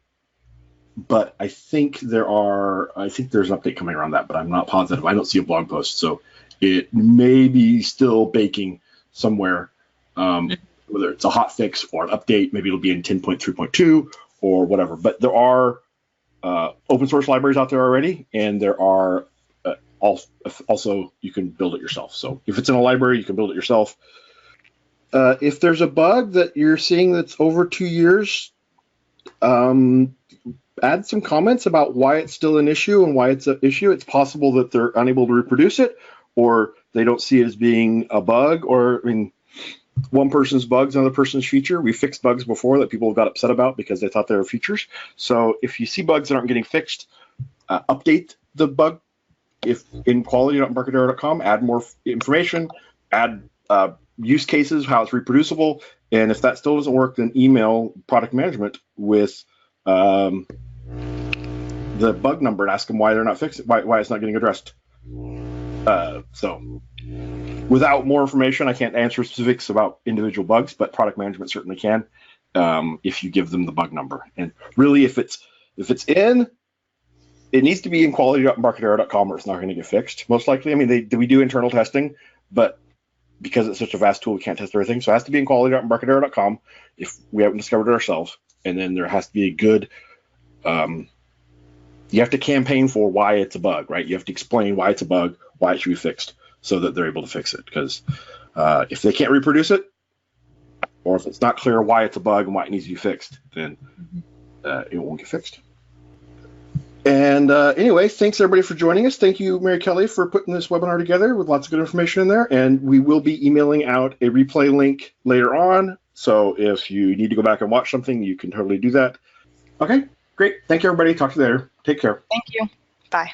But I think there's an update coming around that, but I'm not positive. I don't see a blog post, so it may be still baking somewhere, whether it's a hot fix or an update. Maybe it'll be in 10.3.2 or whatever. But there are open source libraries out there already, and there are also you can build it yourself. So if it's in a library, you can build it yourself. If there's a bug that you're seeing that's over 2 years, add some comments about why it's still an issue and why it's an issue. It's possible that they're unable to reproduce it, or they don't see it as being a bug, or one person's bug's another person's feature. We fixed bugs before that people got upset about because they thought they were features. So if you see bugs that aren't getting fixed, update the bug. If in quality.embarcadero.com, add more information, add use cases, how it's reproducible, and if that still doesn't work, then email product management with the bug number and ask them why they're not fixing, why it's not getting addressed. So without more information, I can't answer specifics about individual bugs, but product management certainly can if you give them the bug number. And really, if it's in, it needs to be in quality.embarcadero.com, or it's not going to get fixed. Most likely, I mean, we do internal testing, but because it's such a vast tool, we can't test everything. So it has to be in quality.embarcadero.com if we haven't discovered it ourselves. And then there has to be a good, you have to campaign for why it's a bug, right? You have to explain why it's a bug, why it should be fixed, so that they're able to fix it. Because if they can't reproduce it, or if it's not clear why it's a bug and why it needs to be fixed, then it won't get fixed. And anyway, thanks everybody for joining us. Thank you, Mary Kelly, for putting this webinar together with lots of good information in there. And we will be emailing out a replay link later on. So if you need to go back and watch something, you can totally do that. Okay, great. Thank you, everybody. Talk to you later. Take care. Thank you. Bye.